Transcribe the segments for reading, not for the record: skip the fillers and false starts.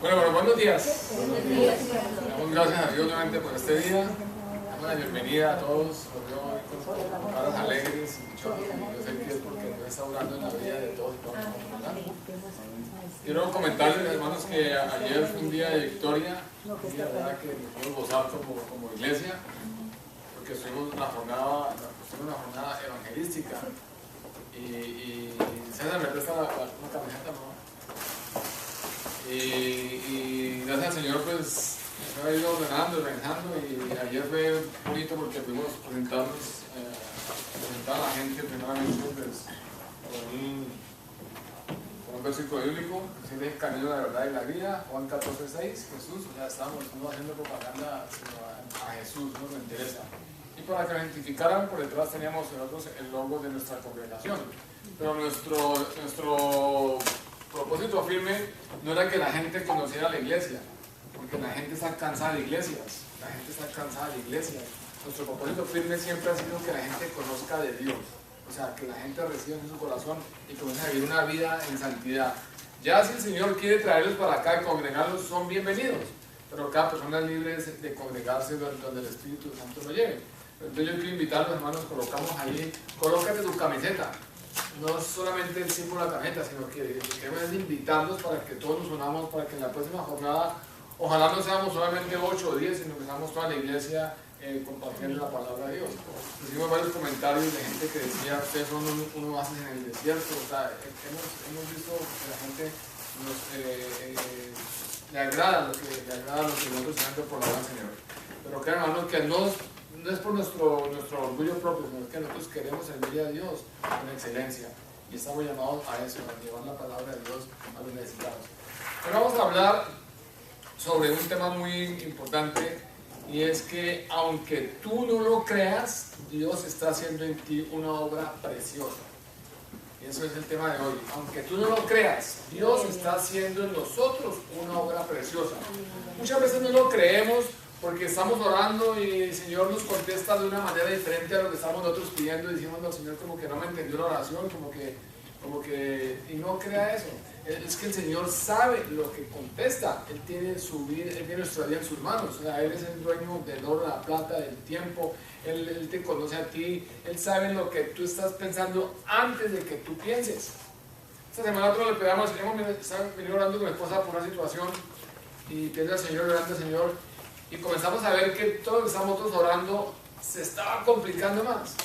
Bueno, buenos días. Damos gracias a Dios nuevamente por este día. Damos la bienvenida a todos. Los veo con caras alegres y dichosos. Yo sé que es porque Dios está obrando en la vida de todos y todas. Quiero comentarles, hermanos, que ayer fue un día de victoria, un día, ¿verdad?, que nos pudimos gozar como iglesia, porque estuvimos en una jornada evangelística. Y César me presta una camiseta, ¿no? Y gracias al Señor, pues me ha ido ordenando, organizando, y ayer fue bonito porque pudimos presentar a la gente primeramente pues, con un versículo bíblico, que es el camino de la verdad y la vida, Juan 14:6, Jesús, ya estamos haciendo propaganda a Jesús, nos interesa. Y para que lo identificaran, por detrás teníamos nosotros el logo de nuestra congregación. Pero nuestro propósito firme no era que la gente conociera la iglesia, porque la gente está cansada de iglesias, Nuestro propósito firme siempre ha sido que la gente conozca de Dios, o sea, que la gente reciba en su corazón y comience a vivir una vida en santidad. Ya si el Señor quiere traerlos para acá y congregarlos, son bienvenidos, pero cada persona es libre de congregarse donde el Espíritu Santo lo lleve. Entonces yo quiero invitarlos, hermanos, colocamos ahí, colócate tu camiseta. No solamente el símbolo de la camiseta, sino que queremos invitarlos para que todos nos unamos, para que en la próxima jornada, ojalá no seamos solamente 8 o 10, sino que seamos toda la iglesia compartiendo la palabra de Dios. Recibimos varios comentarios de gente que decía, ustedes son unos oasis en el desierto. O sea, hemos visto que la gente le agrada lo que nosotros hacemos por la gran Señor. Pero que hermanos, que no es por nuestro orgullo propio, sino que nosotros queremos servir a Dios con excelencia. Y estamos llamados a eso, a llevar la palabra de Dios a los necesitados. Ahora vamos a hablar sobre un tema muy importante, y es que aunque tú no lo creas, Dios está haciendo en ti una obra preciosa. Y eso es el tema de hoy. Aunque tú no lo creas, Dios está haciendo en nosotros una obra preciosa. Muchas veces no lo creemos porque estamos orando y el Señor nos contesta de una manera diferente a lo que estamos nosotros pidiendo, y decimos al Señor como que no me entendió la oración, y no crea eso. Es que el Señor sabe lo que contesta. Él tiene nuestra vida en sus manos. O sea, Él es el dueño del oro, la plata, del tiempo. Él te conoce a ti. Él sabe lo que tú estás pensando antes de que tú pienses. Esta semana nosotros le pedimos al Señor, venido orando con mi esposa por una situación, y pidiendo al Señor, orando al Señor, y comenzamos a ver que todo lo que estamos nosotros orando se estaba complicando más.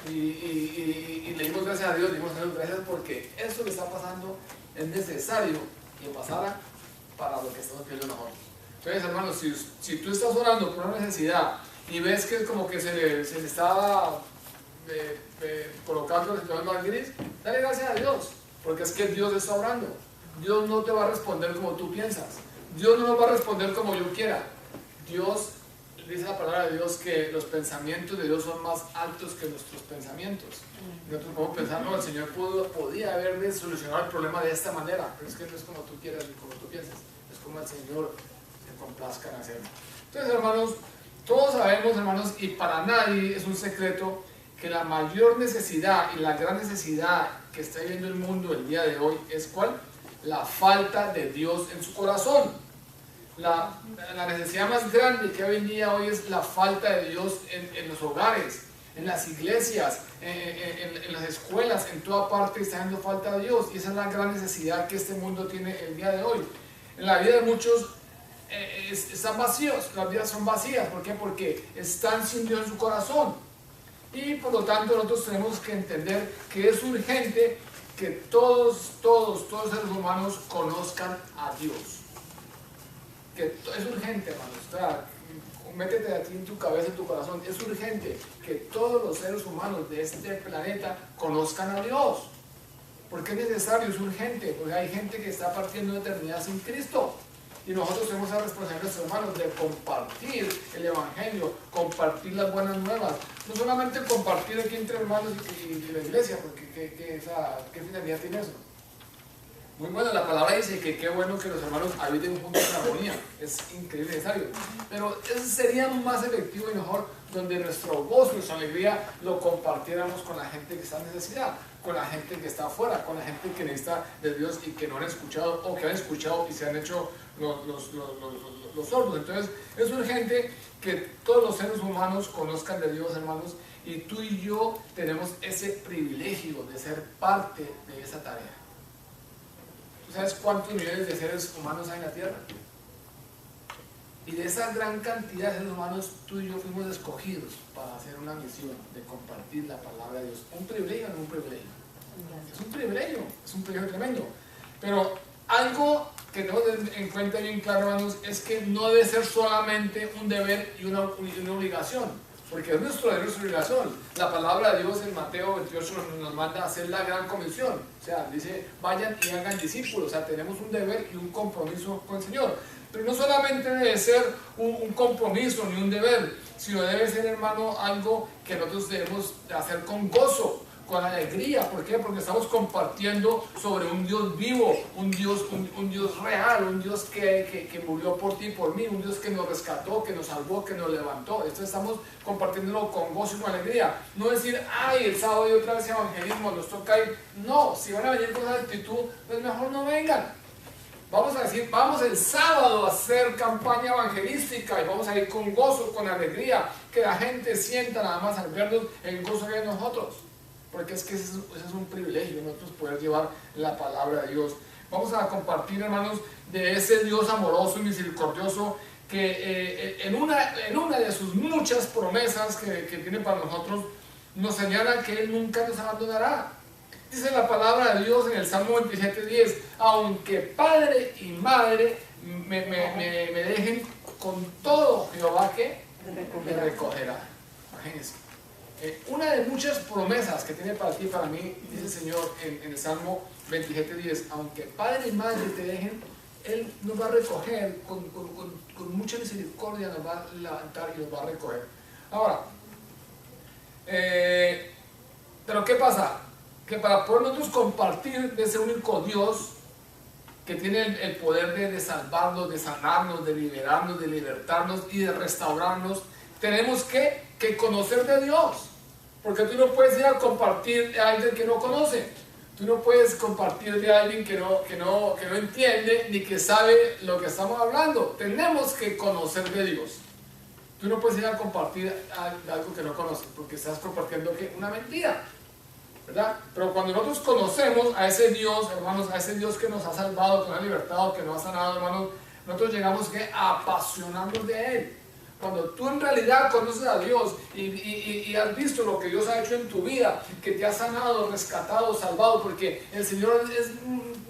Y le dimos gracias a Dios, le dimos gracias porque eso que está pasando es necesario que pasara para lo que estamos pidiendo nosotros. Entonces, hermanos, si tú estás orando por una necesidad y ves que es como que se le está colocando el situación más gris, dale gracias a Dios, porque es que Dios está orando. Dios no te va a responder como tú piensas. Dios no nos va a responder como yo quiera. Dios, dice la palabra de Dios, que los pensamientos de Dios son más altos que nuestros pensamientos. Nosotros podemos pensar, no, el Señor podía haber solucionado el problema de esta manera, pero es que no es como tú quieras ni como tú piensas, es como el Señor se complazca en hacerlo. Entonces, hermanos, todos sabemos, hermanos, y para nadie es un secreto, que la mayor necesidad y la gran necesidad que está viviendo el mundo el día de hoy es ¿cuál? La falta de Dios en su corazón. La necesidad más grande que hoy en día es la falta de Dios en los hogares, en las iglesias, en las escuelas, en toda parte está haciendo falta de Dios, y esa es la gran necesidad que este mundo tiene el día de hoy. En la vida de muchos están vacíos, las vidas son vacías. ¿Por qué? Porque están sin Dios en su corazón, y por lo tanto nosotros tenemos que entender que es urgente que todos los seres humanos conozcan a Dios. Que es urgente, hermanos, o sea, métete a ti en tu cabeza, en tu corazón, es urgente que todos los seres humanos de este planeta conozcan a Dios. ¿Por qué es necesario? Es urgente, porque hay gente que está partiendo de eternidad sin Cristo, y nosotros tenemos la responsabilidad, hermanos, de compartir el Evangelio, compartir las buenas nuevas, no solamente compartir aquí entre hermanos y la iglesia, porque ¿qué finalidad tiene eso? Muy bueno, la palabra dice que qué bueno que los hermanos habiten juntos en armonía. Es increíble, necesario. Pero eso sería más efectivo y mejor donde nuestro gozo, nuestra alegría lo compartiéramos con la gente que está en necesidad, con la gente que está afuera, con la gente que necesita de Dios y que no han escuchado o que han escuchado y se han hecho los sordos. Entonces es urgente que todos los seres humanos conozcan de Dios, hermanos, y tú y yo tenemos ese privilegio de ser parte de esa tarea. ¿Tú sabes cuántos millones de seres humanos hay en la Tierra? Y de esa gran cantidad de seres humanos, tú y yo fuimos escogidos para hacer una misión de compartir la palabra de Dios. ¿Un privilegio o no un privilegio? Es un privilegio tremendo. Pero algo que tenemos en cuenta bien claro, hermanos, es que no debe ser solamente un deber y una obligación. Porque es nuestro deber, nuestra obligación. La palabra de Dios en Mateo 28 nos manda a hacer la gran comisión. O sea, dice, vayan y hagan discípulos. O sea, tenemos un deber y un compromiso con el Señor. Pero no solamente debe ser un compromiso ni un deber, sino debe ser, hermano, algo que nosotros debemos hacer con gozo, con alegría. ¿Por qué? Porque estamos compartiendo sobre un Dios vivo, un Dios real, un Dios que murió por ti y por mí, un Dios que nos rescató, que nos salvó, que nos levantó. Esto estamos compartiéndolo con gozo y con alegría. No decir, ay, el sábado y otra vez evangelismo, nos toca ir. No, si van a venir con esa actitud, pues mejor no vengan. Vamos a decir, vamos el sábado a hacer campaña evangelística y vamos a ir con gozo, con alegría, que la gente sienta nada más al vernos el gozo que hay en nosotros. Porque es que ese es un privilegio, nosotros poder llevar la palabra de Dios. Vamos a compartir, hermanos, de ese Dios amoroso y misericordioso que en una de sus muchas promesas que tiene para nosotros, nos señala que Él nunca nos abandonará. Dice la palabra de Dios en el Salmo 27:10, aunque padre y madre me dejen, con todo Jehová que me recogerá. Imagínense. Una de muchas promesas que tiene para ti y para mí, dice el Señor en el Salmo 27:10, aunque padre y madre te dejen, Él nos va a recoger, con mucha misericordia nos va a levantar y nos va a recoger. Ahora, pero ¿qué pasa? Que para poder nosotros compartir de ese único Dios que tiene el poder de salvarnos, de sanarnos, de liberarnos, de libertarnos y de restaurarnos, tenemos que conocer de Dios. Porque tú no puedes ir a compartir de alguien que no conoce. Tú no puedes compartir de alguien que no entiende ni que sabe lo que estamos hablando. Tenemos que conocer de Dios. Tú no puedes ir a compartir algo que no conoces porque estás compartiendo una mentira, ¿verdad? Pero cuando nosotros conocemos a ese Dios, hermanos, a ese Dios que nos ha salvado, que nos ha libertado, que nos ha sanado, hermanos, nosotros llegamos a apasionarnos de Él. Cuando tú en realidad conoces a Dios y has visto lo que Dios ha hecho en tu vida, que te ha sanado, rescatado, salvado, porque el Señor es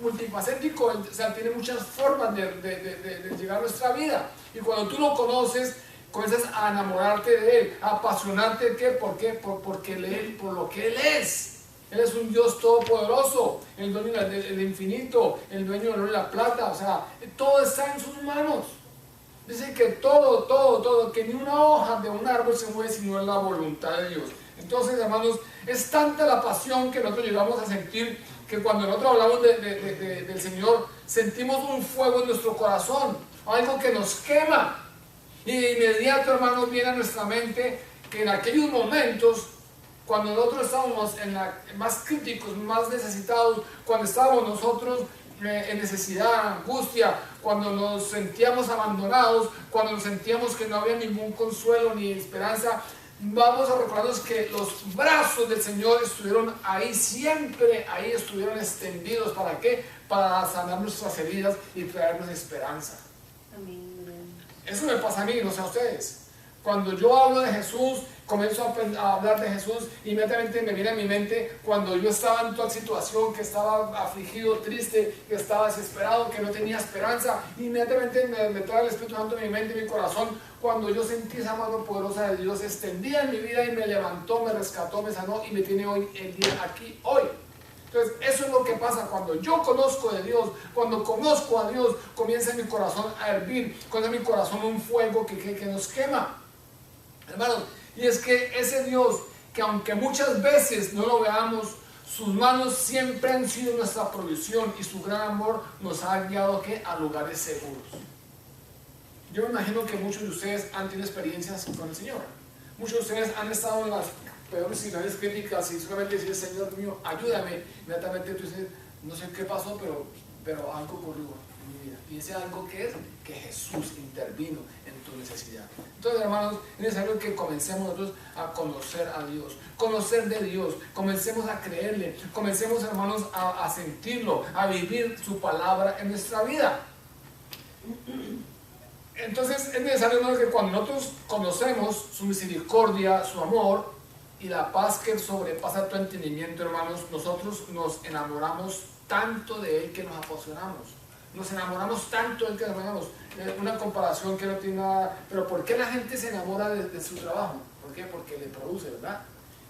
multifacético, o sea, tiene muchas formas de llegar a nuestra vida. Y cuando tú lo conoces, comienzas a enamorarte de Él, a apasionarte de Él. ¿Por qué? Por lo que Él es. Él es un Dios todopoderoso, el dueño del infinito, el dueño del oro y la plata, o sea, todo está en sus manos. Dice que todo, que ni una hoja de un árbol se mueve sino en la voluntad de Dios. Entonces, hermanos, es tanta la pasión que nosotros llegamos a sentir que cuando nosotros hablamos del Señor, sentimos un fuego en nuestro corazón, algo que nos quema. Y de inmediato, hermanos, viene a nuestra mente que en aquellos momentos, cuando nosotros estábamos más críticos, más necesitados, cuando estábamos nosotros en necesidad, angustia, cuando nos sentíamos abandonados, cuando nos sentíamos que no había ningún consuelo ni esperanza, vamos a recordarnos que los brazos del Señor estuvieron ahí siempre, ahí estuvieron extendidos. ¿Para qué? Para sanar nuestras heridas y traernos esperanza. Amén. Eso me pasa a mí, no sé a ustedes. Cuando yo hablo de Jesús, comienzo a hablar de Jesús, inmediatamente me viene a mi mente cuando yo estaba en toda situación, que estaba afligido, triste, que estaba desesperado, que no tenía esperanza. Inmediatamente me trae el Espíritu Santo en mi mente y mi corazón, cuando yo sentí esa mano poderosa de Dios extendida en mi vida y me levantó, me rescató, me sanó y me tiene hoy el día aquí, hoy. Entonces, eso es lo que pasa cuando yo conozco de Dios, cuando conozco a Dios, comienza mi corazón a hervir, comienza mi corazón un fuego que nos quema. Hermanos, y es que ese Dios, que aunque muchas veces no lo veamos, Sus manos siempre han sido nuestra provisión y su gran amor nos ha guiado a lugares seguros. Yo me imagino que muchos de ustedes han tenido experiencias con el Señor. Muchos de ustedes han estado en las peores situaciones críticas y solamente decir, Señor mío, ayúdame. Inmediatamente tú dices, no sé qué pasó, pero algo ocurrió en mi vida. Y ese algo que es que Jesús intervino en tu necesidad. Entonces, hermanos, es necesario que comencemos nosotros a conocer a Dios, conocer de Dios, comencemos a creerle, comencemos, hermanos, a sentirlo, a vivir su palabra en nuestra vida. Entonces es necesario, hermanos, que cuando nosotros conocemos su misericordia, su amor y la paz que sobrepasa tu entendimiento, hermanos, nosotros nos enamoramos tanto de Él que nos apasionamos. Nos enamoramos tanto de Él que nos enamoramos. Una comparación que no tiene nada. Pero ¿por qué la gente se enamora de su trabajo? ¿Por qué? Porque le produce, ¿verdad?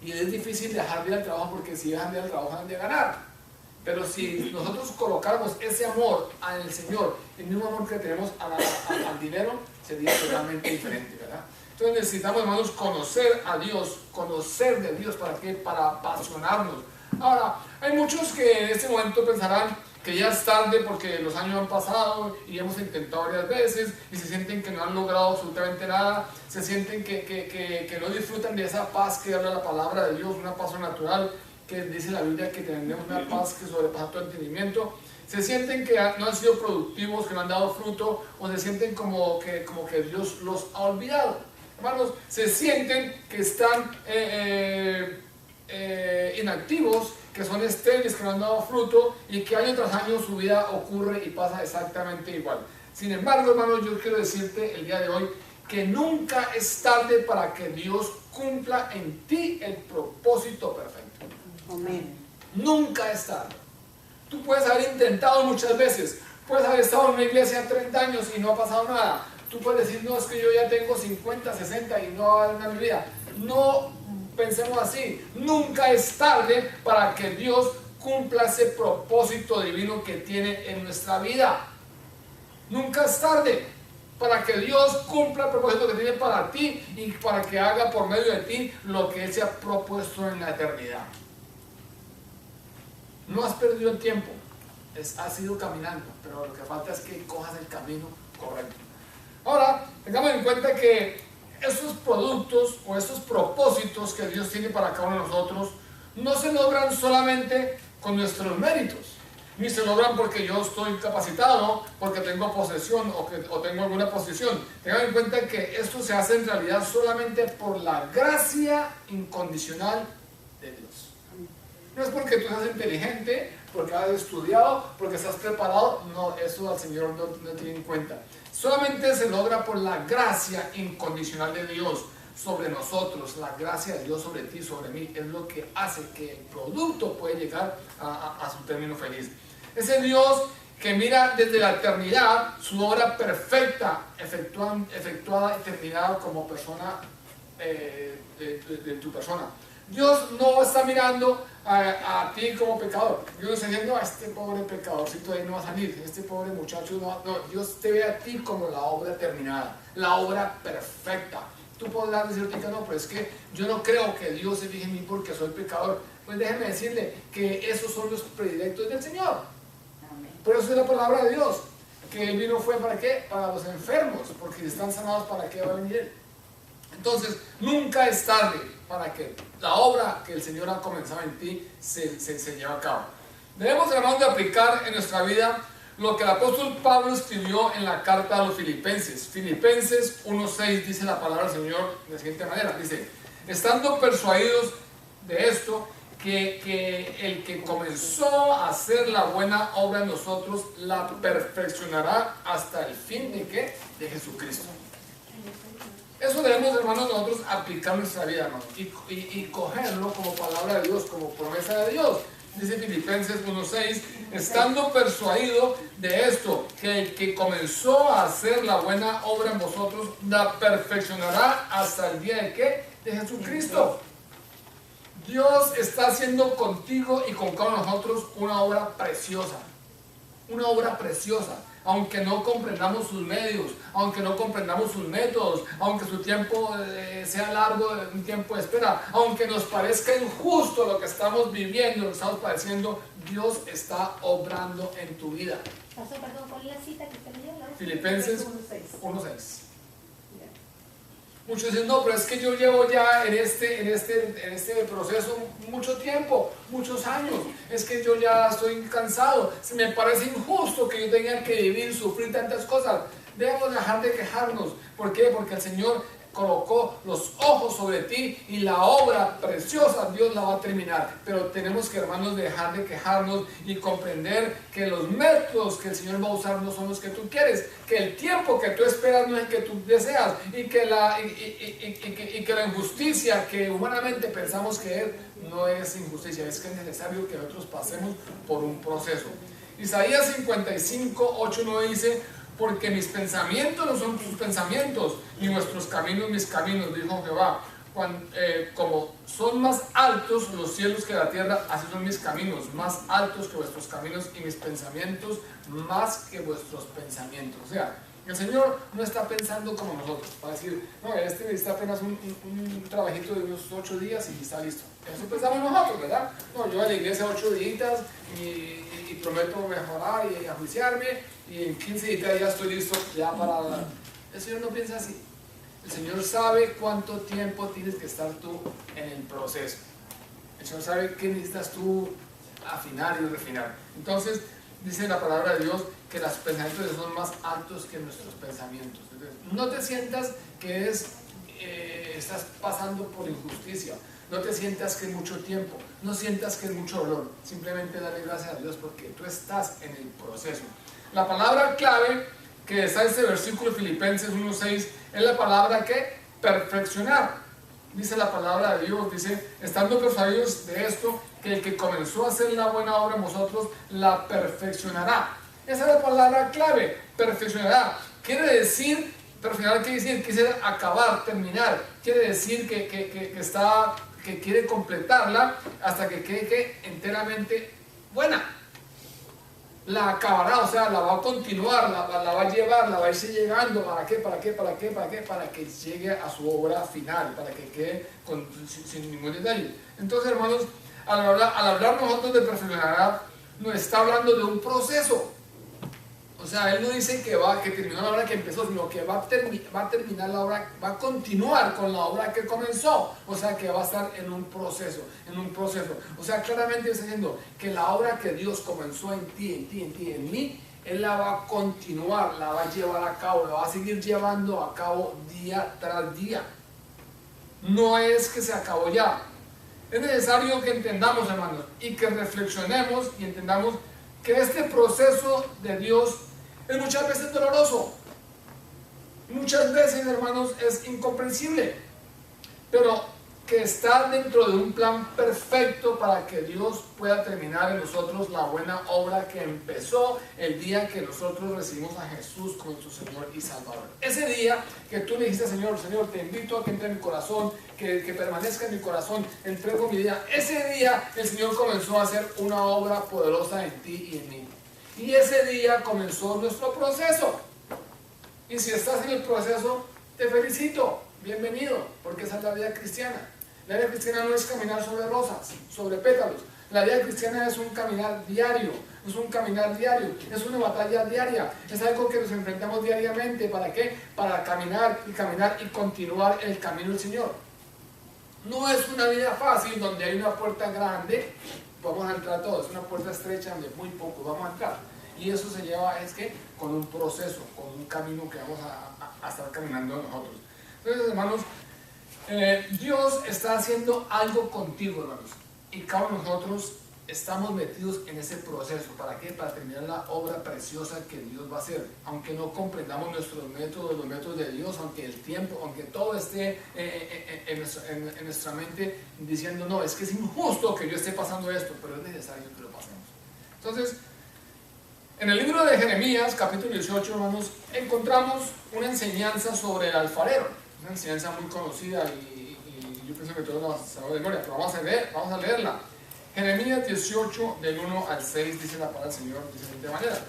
Y es difícil dejar de ir al trabajo porque si dejan de ir al trabajo dejan de ganar. Pero si nosotros colocáramos ese amor al Señor, el mismo amor que tenemos al dinero, sería totalmente diferente, ¿verdad? Entonces necesitamos, hermanos, conocer a Dios, conocer de Dios. ¿Para qué? Para apasionarnos. Ahora, hay muchos que en este momento pensarán que ya es tarde porque los años han pasado y hemos intentado varias veces y se sienten que no han logrado absolutamente nada, se sienten que no disfrutan de esa paz que habla la palabra de Dios, una paz natural que dice la Biblia que tenemos una paz que sobrepasa todo entendimiento. Se sienten que no han sido productivos, que no han dado fruto, o se sienten como que Dios los ha olvidado. Hermanos, se sienten que están inactivos, que son estériles, que no han dado fruto y que año tras año su vida ocurre y pasa exactamente igual. Sin embargo, hermanos, yo quiero decirte el día de hoy que nunca es tarde para que Dios cumpla en ti el propósito perfecto. Amén. Nunca es tarde. Tú puedes haber intentado muchas veces, puedes haber estado en una iglesia 30 años y no ha pasado nada. Tú puedes decir, no, es que yo ya tengo 50, 60 y no va a haber una vida. No pensemos así. Nunca es tarde para que Dios cumpla ese propósito divino que tiene en nuestra vida. Nunca es tarde para que Dios cumpla el propósito que tiene para ti y para que haga por medio de ti lo que Él se ha propuesto en la eternidad. No has perdido el tiempo, has ido caminando, pero lo que falta es que cojas el camino correcto. Ahora, tengamos en cuenta que estos productos o estos propósitos que Dios tiene para cada uno de nosotros no se logran solamente con nuestros méritos, ni se logran porque yo estoy capacitado, porque tengo posesión o tengo alguna posición. Tengan en cuenta que esto se hace en realidad solamente por la gracia incondicional de Dios. No es porque tú seas inteligente, porque has estudiado, porque estás preparado. No, eso al Señor no tiene en cuenta. Solamente se logra por la gracia incondicional de Dios sobre nosotros. La gracia de Dios sobre ti, sobre mí, es lo que hace que el producto pueda llegar a su término feliz. Ese Dios que mira desde la eternidad su obra perfecta, efectuada y terminada como persona de tu persona. Dios no está mirando a ti como pecador. Dios está diciendo, este pobre pecadorcito de ahí no va a salir, este pobre muchacho no. Dios te ve a ti como la obra terminada, la obra perfecta. Tú podrás decirte que no, pero es que yo no creo que Dios se fije en mí porque soy pecador. Pues déjeme decirle que esos son los predilectos del Señor. Por eso es la palabra de Dios, que Él vino fue ¿para qué? Para los enfermos, porque si están sanados, ¿para qué va a venir Él? Entonces, nunca es tarde para que la obra que el Señor ha comenzado en ti se lleve a cabo. Debemos, hermanos, de aplicar en nuestra vida lo que el apóstol Pablo escribió en la carta a los Filipenses. Filipenses 1:6 dice la palabra del Señor de la siguiente manera. Dice, estando persuadidos de esto, que el que comenzó a hacer la buena obra en nosotros, la perfeccionará hasta el fin de ¿qué? De Jesucristo. Eso debemos, hermanos, nosotros aplicar en nuestra vida, hermanos, y cogerlo como palabra de Dios, como promesa de Dios. Dice Filipenses 1:6, estando persuadido de esto, que el que comenzó a hacer la buena obra en vosotros, la perfeccionará hasta el día de ¿qué? De Jesucristo. Dios está haciendo contigo y con cada uno de nosotros una obra preciosa. Una obra preciosa. aunque no comprendamos sus medios, aunque no comprendamos sus métodos, aunque su tiempo sea largo, un tiempo de espera, aunque nos parezca injusto lo que estamos viviendo, lo que estamos padeciendo, Dios está obrando en tu vida. Pastor, perdón, ¿cuál es la cita que usted leyó? Filipenses 1:6. Muchos dicen, no, pero es que yo llevo ya en este proceso mucho tiempo, muchos años. Es que yo ya estoy cansado. Se me parece injusto que yo tenga que vivir, sufrir tantas cosas. Debemos dejar de quejarnos. ¿Por qué? Porque el Señor colocó los ojos sobre ti y la obra preciosa Dios la va a terminar. Pero tenemos que, hermanos, dejar de quejarnos y comprender que los métodos que el Señor va a usar no son los que tú quieres, que el tiempo que tú esperas no es el que tú deseas, y que la injusticia que humanamente pensamos que es, no es injusticia, es que es necesario que nosotros pasemos por un proceso. Isaías 55:8-9 dice: porque mis pensamientos no son tus pensamientos, ni vuestros caminos mis caminos, dijo Jehová. Como son más altos los cielos que la tierra, así son mis caminos, más altos que vuestros caminos, y mis pensamientos más que vuestros pensamientos. O sea, el Señor no está pensando como nosotros, para decir, no, este necesita apenas un trabajito de unos 8 días y está listo. Eso pensamos nosotros, ¿verdad? No, yo voy a la iglesia 8 días y prometo mejorar y ajuiciarme, y en 15 días ya estoy listo ya para... El Señor no piensa así. El Señor sabe cuánto tiempo tienes que estar tú en el proceso. El Señor sabe qué necesitas tú afinar y refinar. Entonces, dice la palabra de Dios que los pensamientos son más altos que nuestros pensamientos. Entonces, no te sientas que estás pasando por injusticia. No te sientas que es mucho tiempo. No sientas que es mucho dolor. Simplemente dale gracias a Dios porque tú estás en el proceso. La palabra clave que está en este versículo de Filipenses 1:6 es la palabra que perfeccionar. Dice la palabra de Dios, dice, estando persuadidos de esto, que el que comenzó a hacer la buena obra en vosotros, la perfeccionará. Esa es la palabra clave, perfeccionará. Quiere decir, perfeccionar quiere decir, quiere acabar, terminar. Quiere decir que quiere completarla hasta que quede enteramente buena. La acabará, o sea, la va a continuar, la va a llevar, la va a irse llegando. ¿Para qué? ¿Para que llegue a su obra final, para que quede sin ningún detalle. Entonces, hermanos, al hablar nosotros de perfeccionar, nos está hablando de un proceso. O sea, él no dice que terminó la obra que empezó, sino que va a terminar la obra, va a continuar con la obra que comenzó. O sea, que va a estar en un proceso. O sea, claramente está diciendo que la obra que Dios comenzó en ti, en mí, Él la va a continuar, la va a llevar a cabo, la va a seguir llevando a cabo día tras día. No es que se acabó ya. Es necesario que entendamos, hermanos, y que reflexionemos y entendamos que este proceso de Dios es muchas veces doloroso, muchas veces, hermanos, es incomprensible, pero que está dentro de un plan perfecto para que Dios pueda terminar en nosotros la buena obra que empezó el día que nosotros recibimos a Jesús como su Señor y Salvador. Ese día que tú le dijiste, Señor, te invito a que entre en mi corazón, que permanezca en mi corazón, entrego mi vida. Ese día el Señor comenzó a hacer una obra poderosa en ti y en mí. Y ese día comenzó nuestro proceso. Y si estás en el proceso, te felicito, bienvenido, porque esa es la vida cristiana. La vida cristiana no es caminar sobre rosas, sobre pétalos. La vida cristiana es un caminar diario, es una batalla diaria, es algo que nos enfrentamos diariamente. ¿Para qué? Para caminar y continuar el camino del Señor. No es una vida fácil donde hay una puerta grande, vamos a entrar todos, una puerta estrecha donde muy pocos vamos a entrar. Y eso se lleva con un proceso, con un camino que vamos a estar caminando nosotros. Entonces, hermanos, Dios está haciendo algo contigo, hermanos, y cada uno de nosotros estamos metidos en ese proceso. ¿Para qué? Para terminar la obra preciosa que Dios va a hacer. Aunque no comprendamos nuestros métodos, los métodos de Dios, aunque el tiempo, aunque todo esté en nuestra mente diciendo, no, es que es injusto que yo esté pasando esto, pero es necesario que lo pasemos. Entonces, en el libro de Jeremías, capítulo 18, hermanos, encontramos una enseñanza sobre el alfarero. Una enseñanza muy conocida y yo pienso que todos la sabemos de memoria, pero vamos a leerla. Jeremías 18, del 1 al 6, dice la palabra del Señor de esta manera.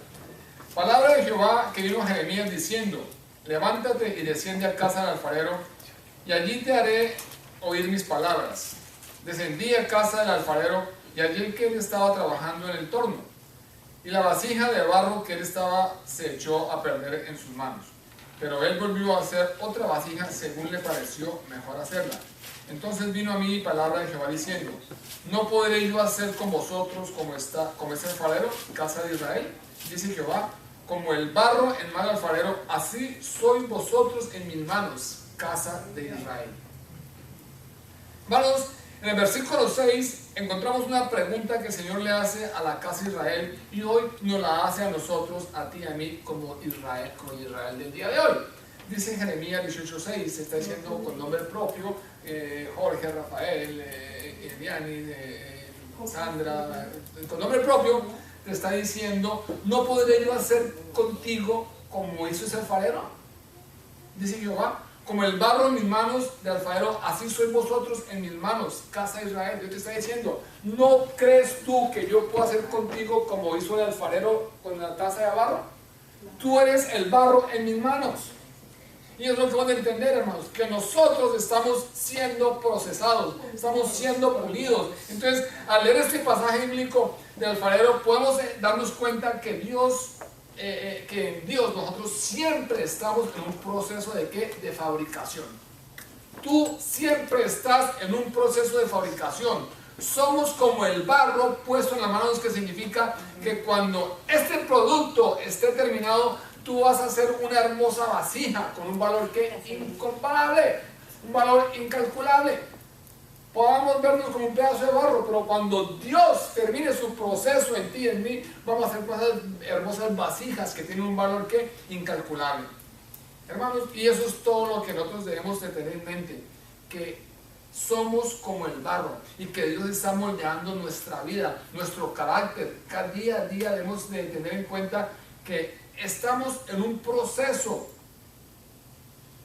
Palabra de Jehová que vino a Jeremías diciendo: levántate y desciende a casa del alfarero, y allí te haré oír mis palabras. Descendí a casa del alfarero, y allí el que él estaba trabajando en el torno, y la vasija de barro que él estaba se echó a perder en sus manos. Pero él volvió a hacer otra vasija según le pareció mejor hacerla. Entonces vino a mí palabra de Jehová diciendo: ¿no podré yo hacer con vosotros como es el alfarero, casa de Israel? Dice Jehová: como el barro en mano del alfarero, así sois vosotros en mis manos, casa de Israel. Hermanos, en el versículo 6 encontramos una pregunta que el Señor le hace a la casa de Israel, y hoy nos la hace a nosotros, a ti y a mí, como Israel del día de hoy. Dice en Jeremías 18:6, se está diciendo con nombre propio, Jorge, Rafael, Eliani, Sandra, con nombre propio, te está diciendo: ¿no podré yo hacer contigo como hizo ese alfarero? Dice Jehová: como el barro en mis manos de alfarero, así sois vosotros en mis manos, casa de Israel. Dios te está diciendo: ¿no crees tú que yo puedo hacer contigo como hizo el alfarero con la taza de barro? Tú eres el barro en mis manos. Y es lo que van a entender, hermanos, que nosotros estamos siendo procesados, estamos siendo pulidos. Entonces, al leer este pasaje bíblico del alfarero, podemos darnos cuenta que que en Dios nosotros siempre estamos en un proceso de ¿qué? De fabricación. Tú siempre estás en un proceso de fabricación. Somos como el barro puesto en las manos, que significa que cuando este producto esté terminado, tú vas a hacer una hermosa vasija con un valor que incomparable, un valor incalculable. Podamos vernos como un pedazo de barro, pero cuando Dios termine su proceso en ti y en mí, vamos a hacer cosas hermosas, vasijas que tienen un valor que incalculable. Hermanos, y eso es todo lo que nosotros debemos de tener en mente, que somos como el barro y que Dios está moldeando nuestra vida, nuestro carácter. Cada día a día debemos de tener en cuenta que estamos en un proceso,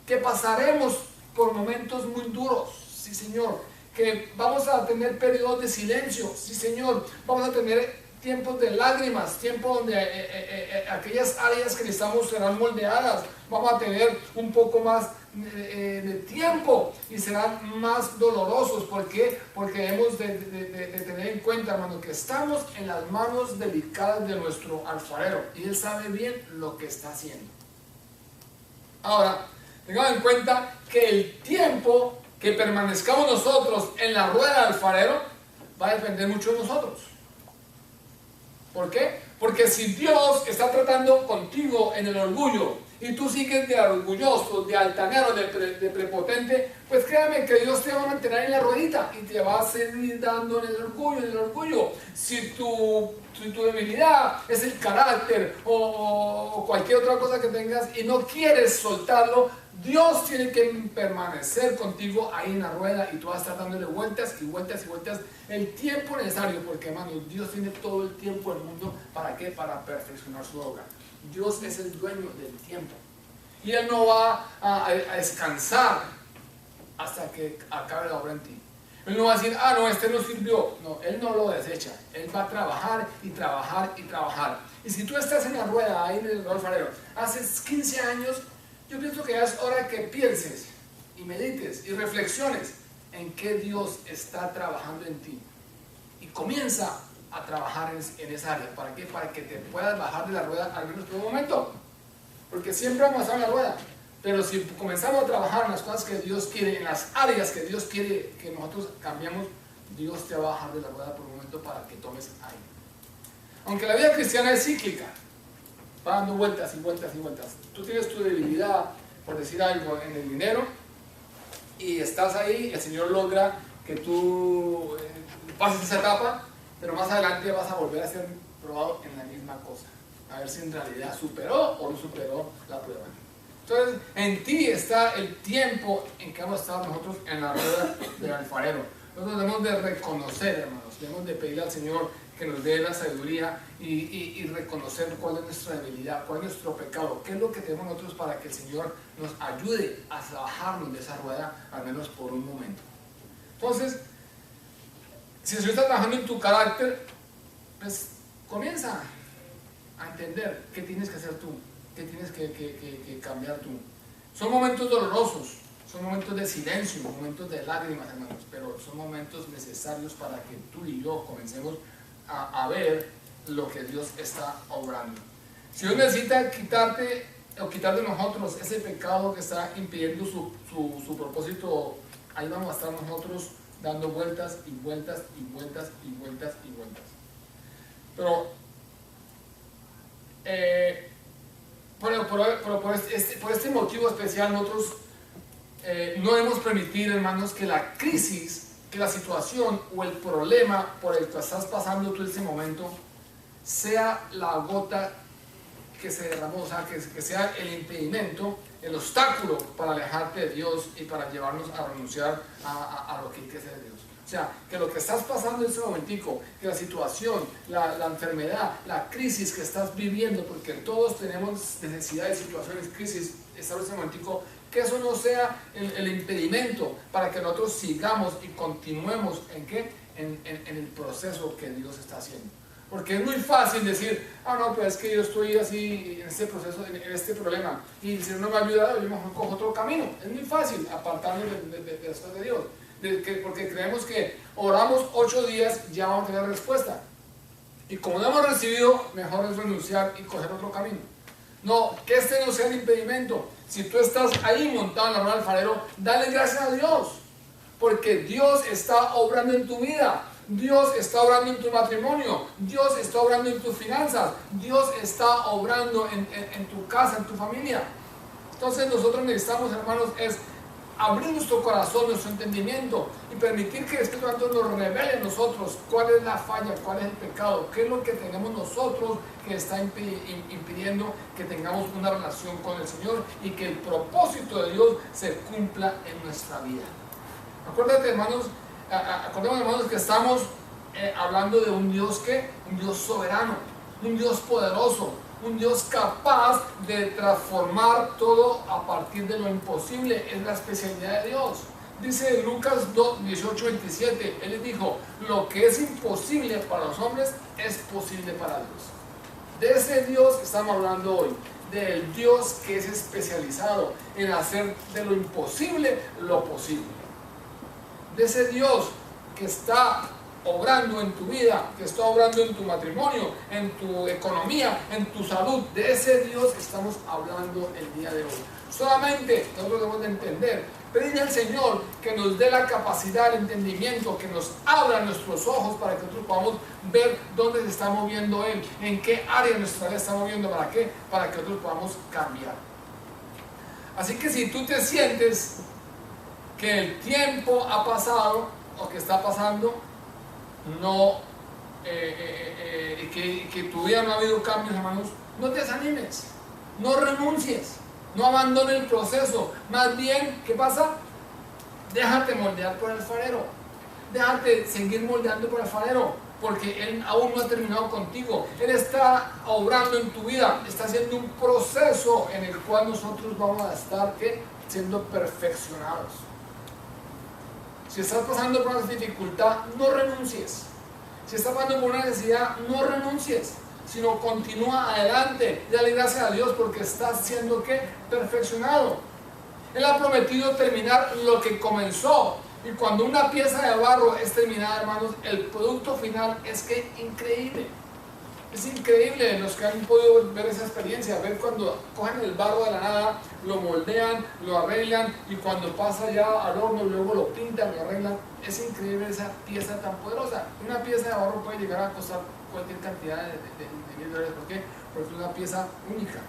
que pasaremos por momentos muy duros, sí Señor, que vamos a tener periodos de silencio, sí Señor, vamos a tener tiempos de lágrimas, tiempos donde aquellas áreas que necesitamos serán moldeadas, vamos a tener un poco más de tiempo y serán más dolorosos. ¿Por qué? Porque debemos de tener en cuenta, hermano, que estamos en las manos delicadas de nuestro alfarero y Él sabe bien lo que está haciendo. Ahora, tengamos en cuenta que el tiempo que permanezcamos nosotros en la rueda del alfarero va a depender mucho de nosotros. ¿Por qué? Porque si Dios está tratando contigo en el orgullo y tú sigues de orgulloso, de altanero, de prepotente, pues créame que Dios te va a mantener en la ruedita y te va a seguir dando en el orgullo. Si tu debilidad es el carácter o cualquier otra cosa que tengas y no quieres soltarlo, Dios tiene que permanecer contigo ahí en la rueda y tú vas a estar dándole vueltas y vueltas y vueltas el tiempo necesario, porque hermano, Dios tiene todo el tiempo del mundo. ¿Para qué? Para perfeccionar su obra. Dios es el dueño del tiempo y Él no va a descansar hasta que acabe la obra en ti. Él no va a decir: ah, no, este no sirvió. No, Él no lo desecha. Él va a trabajar y trabajar y trabajar. Y si tú estás en la rueda ahí en el alfarero hace 15 años, yo pienso que ya es hora que pienses y medites y reflexiones en qué Dios está trabajando en ti. Y comienza a trabajar en esa área. ¿Para qué? Para que te puedas bajar de la rueda al menos por un momento. Porque siempre vamos a estar en la rueda. Pero si comenzamos a trabajar en las cosas que Dios quiere, en las áreas que Dios quiere que nosotros cambiemos, Dios te va a bajar de la rueda por un momento para que tomes aire. Aunque la vida cristiana es cíclica, va dando vueltas y vueltas y vueltas. Tú tienes tu debilidad, por decir algo, en el dinero, y estás ahí, el Señor logra que tú pases esa etapa, pero más adelante vas a volver a ser probado en la misma cosa, a ver si en realidad superó o no superó la prueba. Entonces, en ti está el tiempo en que hemos estado nosotros en la rueda del alfarero. Nosotros debemos de reconocer, hermanos, debemos de pedirle al Señor que nos dé la sabiduría y reconocer cuál es nuestra debilidad, cuál es nuestro pecado, qué es lo que tenemos nosotros para que el Señor nos ayude a bajarnos de esa rueda, al menos por un momento. Entonces, si el Señor está trabajando en tu carácter, pues comienza a entender qué tienes que hacer tú, qué tienes que cambiar tú. Son momentos dolorosos, son momentos de silencio, momentos de lágrimas, hermanos, pero son momentos necesarios para que tú y yo comencemos a ver lo que Dios está obrando. Si Dios necesita quitarte o quitar de nosotros ese pecado que está impidiendo su propósito, ahí vamos a estar nosotros dando vueltas y vueltas y vueltas y vueltas y vueltas. Pero por este motivo especial nosotros no debemos permitir, hermanos, que la crisis, que la situación o el problema por el que estás pasando tú en este momento sea la gota que se derramó, o sea, que sea el impedimento, el obstáculo para alejarte de Dios y para llevarnos a renunciar a lo que hay que hacer de Dios. O sea, que lo que estás pasando en este momentico, que la situación, la enfermedad, la crisis que estás viviendo, porque todos tenemos necesidades, situaciones, crisis, está en este momentico, que eso no sea el impedimento para que nosotros sigamos y continuemos ¿en qué? En el proceso que Dios está haciendo. Porque es muy fácil decir, no, pues es que yo estoy así en este proceso, en este problema, y si no me ha ayudado, yo mejor cojo otro camino. Es muy fácil apartarnos de las cosas de Dios, porque creemos que oramos 8 días, ya vamos a tener respuesta. Y como no hemos recibido, mejor es renunciar y coger otro camino. No, que este no sea el impedimento. Si tú estás ahí montado en la rueda del alfarero, dale gracias a Dios, porque Dios está obrando en tu vida. Dios está obrando en tu matrimonio, Dios está obrando en tus finanzas, Dios está obrando en tu casa, en tu familia. Entonces nosotros necesitamos, hermanos, es abrir nuestro corazón, nuestro entendimiento y permitir que el Espíritu Santo nos revele a nosotros cuál es la falla, cuál es el pecado, qué es lo que tenemos nosotros que está impidiendo que tengamos una relación con el Señor y que el propósito de Dios se cumpla en nuestra vida. Acuérdate, hermanos, que estamos hablando de un Dios un Dios soberano, un Dios poderoso, un Dios capaz de transformar todo a partir de lo imposible. Es la especialidad de Dios. Dice Lucas 2, 18, 27, Él les dijo, lo que es imposible para los hombres es posible para Dios. De ese Dios que estamos hablando hoy, del Dios que es especializado en hacer de lo imposible lo posible. De ese Dios que está obrando en tu vida, que está obrando en tu matrimonio, en tu economía, en tu salud. De ese Dios estamos hablando el día de hoy. Solamente nosotros debemos de entender, pedirle al Señor que nos dé la capacidad, el entendimiento, que nos abra nuestros ojos para que nosotros podamos ver dónde se está moviendo Él, en qué área de nuestra vida está moviendo, ¿para qué? Para que nosotros podamos cambiar. Así que si tú te sientes que el tiempo ha pasado o que está pasando, que tu vida no ha habido cambios, hermanos, no te desanimes, no renuncies, no abandones el proceso. Más bien, ¿qué pasa? Déjate moldear por el alfarero, déjate seguir moldeando por el alfarero, porque Él aún no ha terminado contigo. Él está obrando en tu vida, está haciendo un proceso en el cual nosotros vamos a estar siendo perfeccionados. Si estás pasando por una dificultad, no renuncies. Si estás pasando por una necesidad, no renuncies, sino continúa adelante. Dale gracias a Dios porque estás siendo perfeccionado. Él ha prometido terminar lo que comenzó. Y cuando una pieza de barro es terminada, hermanos, el producto final es increíble. Es increíble los que han podido ver esa experiencia, ver cuando cogen el barro de la nada, lo moldean, lo arreglan y cuando pasa ya al horno luego lo pintan, lo arreglan. Es increíble esa pieza tan poderosa. Una pieza de barro puede llegar a costar cualquier cantidad de $1,000. ¿Por qué? Porque es una pieza única.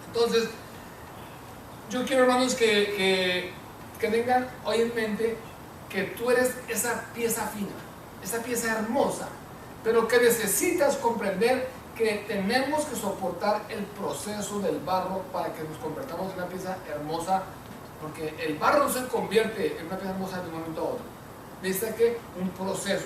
Entonces, yo quiero, hermanos, que tengan hoy en mente que tú eres esa pieza fina, esa pieza hermosa, pero que necesitas comprender que tenemos que soportar el proceso del barro para que nos convertamos en una pieza hermosa, porque el barro no se convierte en una pieza hermosa de un momento a otro. Necesita un proceso,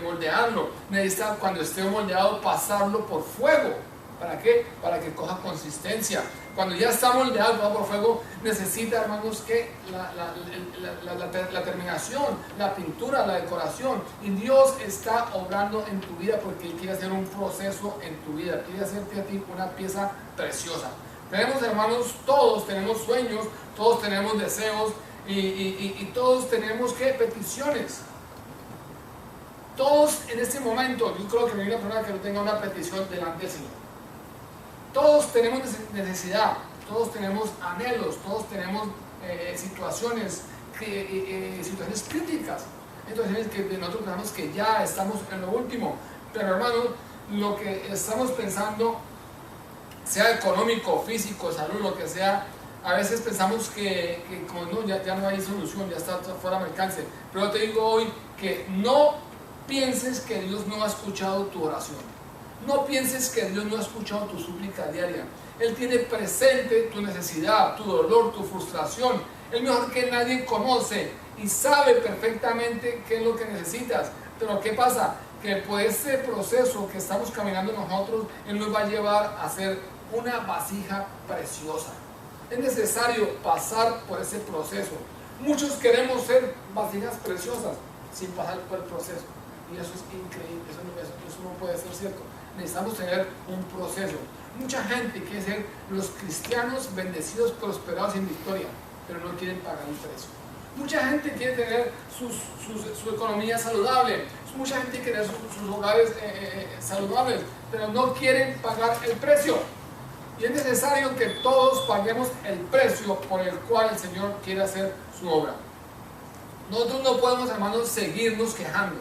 moldearlo, necesita cuando esté moldeado pasarlo por fuego ¿Para qué? Para que coja consistencia. Cuando ya estamos moldeados por fuego, necesita, hermanos, que la terminación, la pintura, la decoración. Y Dios está obrando en tu vida porque Él quiere hacer un proceso en tu vida. Quiere hacerte a ti una pieza preciosa. Tenemos, hermanos, todos tenemos sueños, todos tenemos deseos y todos tenemos, ¿qué? Peticiones. Todos en este momento, yo creo que no hay una persona que no tenga una petición delante del Señor. Todos tenemos necesidad, todos tenemos anhelos, todos tenemos situaciones críticas, situaciones que nosotros pensamos que ya estamos en lo último. Pero hermanos, lo que estamos pensando, sea económico, físico, salud, lo que sea, a veces pensamos que como no, ya no hay solución, ya está fuera de alcance. Pero te digo hoy que no pienses que Dios no ha escuchado tu oración. No pienses que Dios no ha escuchado tu súplica diaria. Él tiene presente tu necesidad, tu dolor, tu frustración. Él mejor que nadie conoce y sabe perfectamente qué es lo que necesitas. Pero ¿qué pasa? Que por ese proceso que estamos caminando nosotros, Él nos va a llevar a ser una vasija preciosa. Es necesario pasar por ese proceso. Muchos queremos ser vasijas preciosas sin pasar por el proceso. Y eso es increíble, eso no puede ser cierto. Necesitamos tener un proceso. Mucha gente quiere ser los cristianos bendecidos, prosperados en victoria, pero no quieren pagar el precio. Mucha gente quiere tener su economía saludable, mucha gente quiere tener sus hogares saludables, pero no quieren pagar el precio. Y es necesario que todos paguemos el precio por el cual el Señor quiere hacer su obra. Nosotros no podemos, hermanos, seguirnos quejando.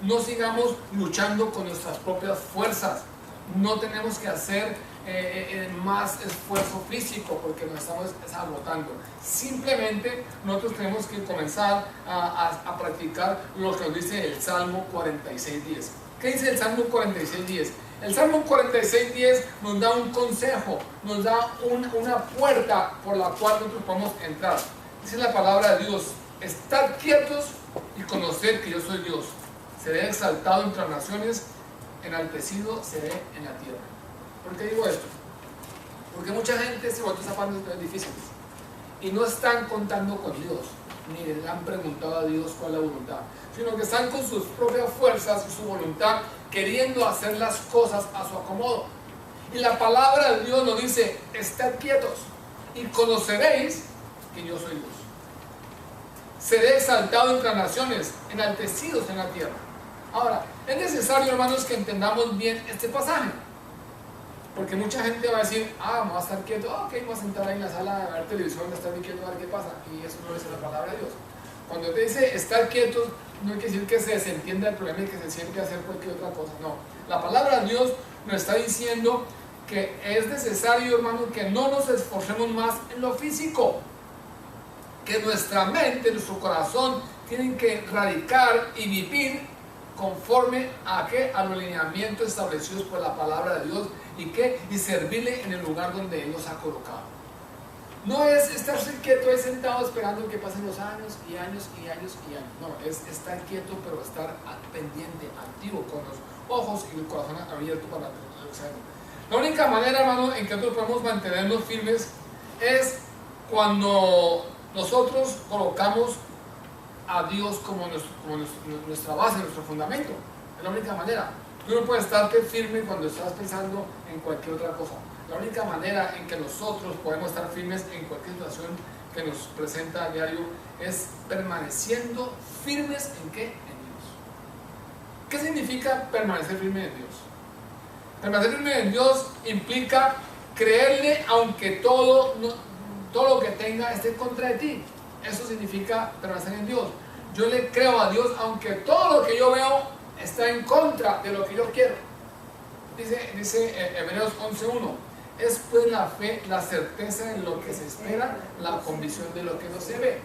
No sigamos luchando con nuestras propias fuerzas. No tenemos que hacer más esfuerzo físico porque nos estamos agotando. Simplemente nosotros tenemos que comenzar a practicar lo que nos dice el Salmo 46:10. ¿Qué dice el Salmo 46:10? El Salmo 46:10 nos da un consejo, nos da una puerta por la cual nosotros podemos entrar. Dice la palabra de Dios: estad quietos y conoced que yo soy Dios. Seré exaltado entre las naciones, enaltecido seré en la tierra. ¿Por qué digo esto? Porque mucha gente se vuelve a pasar situaciones difíciles y no están contando con Dios, ni le han preguntado a Dios cuál es la voluntad, sino que están con sus propias fuerzas y su voluntad, queriendo hacer las cosas a su acomodo. Y la palabra de Dios nos dice: estad quietos y conoceréis que yo soy Dios. Seré exaltado entre las naciones, enaltecidos en la tierra. Ahora, es necesario, hermanos, que entendamos bien este pasaje, porque mucha gente va a decir: me voy a estar quieto, ok, voy a sentar ahí en la sala a ver televisión, a estar bien quieto a ver qué pasa. Y eso no es la palabra de Dios. Cuando te dice estar quietos, no hay que decir que se desentienda el problema y que se siente a hacer cualquier otra cosa. No, la palabra de Dios nos está diciendo que es necesario, hermanos, que no nos esforcemos más en lo físico, que nuestra mente, nuestro corazón tienen que radicar y vivir conforme a ¿qué? A los lineamientos establecidos por la palabra de Dios y servirle en el lugar donde Él nos ha colocado. No es estarse quieto ahí sentado esperando que pasen los años y años y años y años. No, es estar quieto, pero estar pendiente, activo, con los ojos y el corazón abierto para el examen. La única manera, hermano, en que nosotros podemos mantenernos firmes es cuando nosotros colocamos a Dios como nuestra base, nuestro fundamento. Es la única manera. Tú no puedes estarte firme cuando estás pensando en cualquier otra cosa. La única manera en que nosotros podemos estar firmes en cualquier situación que nos presenta a diario es permaneciendo firmes ¿en qué? En Dios. ¿Qué significa permanecer firme en Dios? Permanecer firme en Dios implica creerle aunque todo lo que tenga esté contra de ti. Eso significa permanecer en Dios. Yo le creo a Dios aunque todo lo que yo veo está en contra de lo que yo quiero. Dice Hebreos 11:1: es pues la fe, la certeza en lo que se espera, la convicción de lo que no se ve.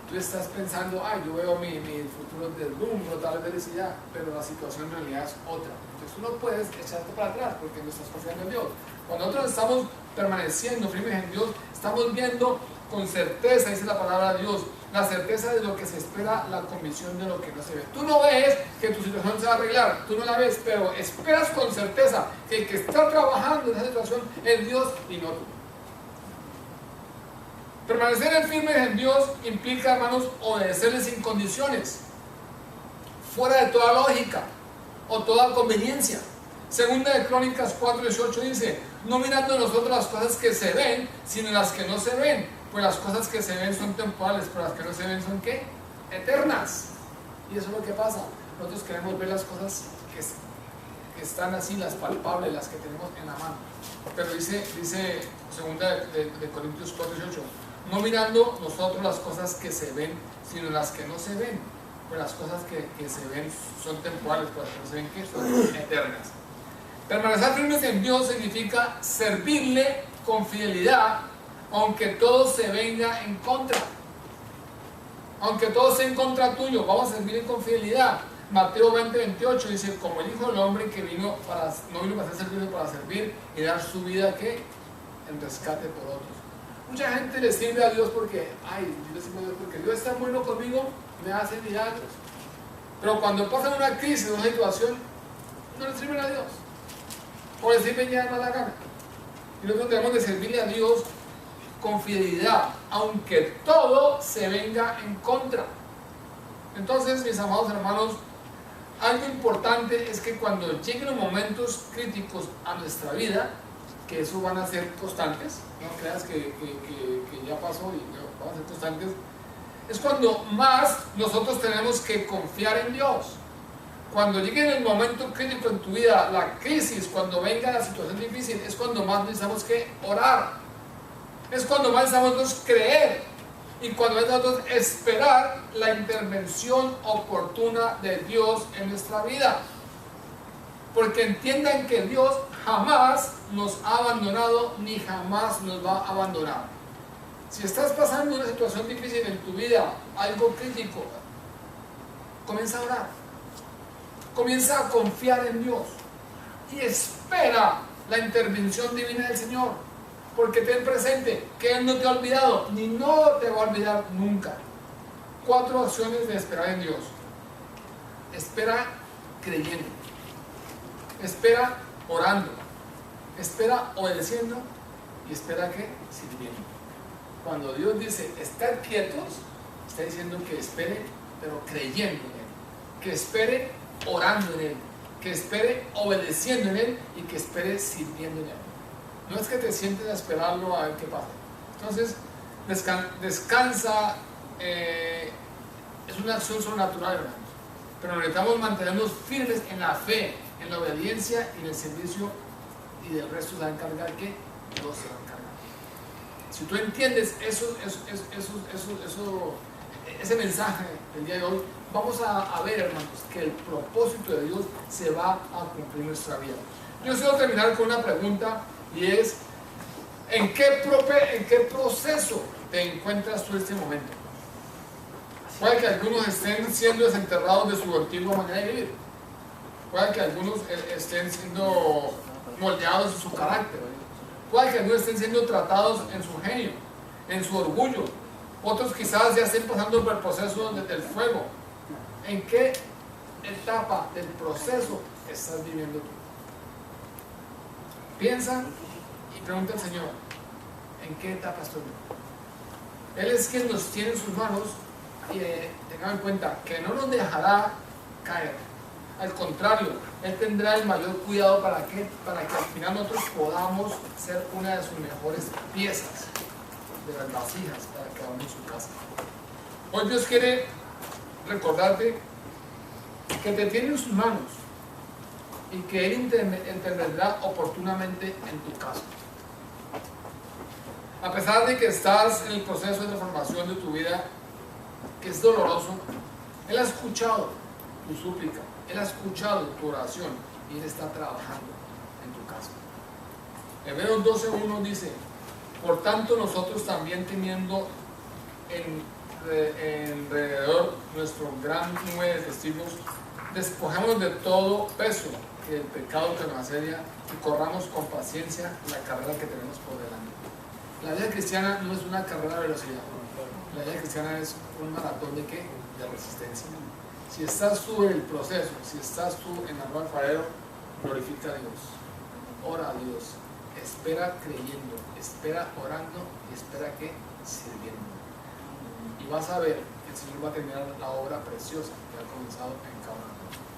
Tú estás pensando: yo veo mi futuro deslumbro, tal felicidad, pero la situación en realidad es otra. Entonces tú no puedes echarte para atrás porque no estás confiando en Dios. Cuando nosotros estamos permaneciendo firmes en Dios, estamos viendo con certeza, dice la palabra de Dios, la certeza de lo que se espera, la convicción de lo que no se ve. Tú no ves que tu situación se va a arreglar, tú no la ves, pero esperas con certeza que el que está trabajando en esa situación es Dios y no tú. Permanecer firmes en Dios implica, hermanos, obedecerle sin condiciones, fuera de toda lógica o toda conveniencia. Segunda de Crónicas 4:18 dice: no mirando nosotros las cosas que se ven, sino las que no se ven, pues las cosas que se ven son temporales, pero las que no se ven son ¿qué? Eternas. Y eso es lo que pasa. Nosotros queremos ver las cosas que están así, las palpables, las que tenemos en la mano. Pero dice segunda de Corintios 4:18: no mirando nosotros las cosas que se ven, sino las que no se ven, pues las cosas que se ven son temporales, pero las que no se ven ¿qué? Son eternas. Permanecer firmes en Dios significa servirle con fidelidad, aunque todo se venga en contra. Aunque todo sea en contra tuyo, vamos a servirle con fidelidad. Mateo 20:28 dice: como el Hijo del Hombre que no vino para ser servido, para servir y dar su vida ¿qué? En rescate por otros. Mucha gente le sirve a Dios porque, Dios está bueno conmigo, me hace milagros. Pero cuando pasa una crisis, una situación, no le sirven a Dios. O le sirven ya no la gana. Y nosotros tenemos de servirle a Dios con fidelidad, aunque todo se venga en contra. Entonces, mis amados hermanos, algo importante es que cuando lleguen los momentos críticos a nuestra vida, que eso van a ser constantes, no creas que ya pasó y van a ser constantes, es cuando más nosotros tenemos que confiar en Dios. Cuando llegue el momento crítico en tu vida, la crisis, cuando venga la situación difícil, es cuando más necesitamos que orar. Es cuando más necesitamos creer. Y cuando necesitamos esperar la intervención oportuna de Dios en nuestra vida. Porque entiendan que Dios jamás nos ha abandonado ni jamás nos va a abandonar. Si estás pasando una situación difícil en tu vida, algo crítico, comienza a orar. Comienza a confiar en Dios y espera la intervención divina del Señor, porque ten presente que Él no te ha olvidado ni no te va a olvidar nunca. 4 acciones de esperar en Dios. Espera creyendo, espera orando, espera obedeciendo y espera ¿qué? Sirviendo. Cuando Dios dice estar quietos, está diciendo que espere, pero creyendo en Él, que espere orando en Él, que espere obedeciendo en Él y que espere sirviendo en Él. No es que te sientes a esperarlo a ver qué pasa. Entonces, descansa, es una acción sobrenatural, hermanos. Pero necesitamos mantenernos firmes en la fe, en la obediencia y en el servicio, y del resto se va a encargar que Dios se va a encargar. Si tú entiendes ese mensaje del día de hoy, vamos a ver, hermanos, que el propósito de Dios se va a cumplir en nuestra vida. Yo quiero terminar con una pregunta, y es: ¿en qué proceso te encuentras tú en este momento? Puede que algunos estén siendo desenterrados de su antigua manera de vivir. Puede que algunos estén siendo moldeados en su carácter. Puede que algunos estén siendo tratados en su genio, en su orgullo. Otros quizás ya estén pasando por el proceso del fuego. ¿En qué etapa del proceso estás viviendo tú? Piensa y pregunta al Señor: ¿en qué etapa estoy yo? Él es quien nos tiene en sus manos, y tengan en cuenta que no nos dejará caer. Al contrario, Él tendrá el mayor cuidado para que al final nosotros podamos ser una de sus mejores piezas de las vasijas para cada uno en su casa. Hoy Dios quiere recordarte que te tiene en sus manos y que Él intervendrá oportunamente en tu caso. A pesar de que estás en el proceso de transformación de tu vida, que es doloroso, Él ha escuchado tu súplica, Él ha escuchado tu oración y Él está trabajando en tu caso. Hebreos 12:1 dice: por tanto nosotros también, teniendo alrededor nuestro gran nube de testigos, despojémonos de todo peso y del pecado que nos asedia y corramos con paciencia la carrera que tenemos por delante. La vida cristiana no es una carrera de velocidad. La vida cristiana es un maratón de ¿qué? De resistencia. Si estás tú en el proceso, si estás tú en la nueva alfarero, glorifica a Dios, ora a Dios, espera creyendo, espera orando y espera que sirviendo. Y vas a ver que el Señor va a terminar la obra preciosa que ha comenzado en cada uno.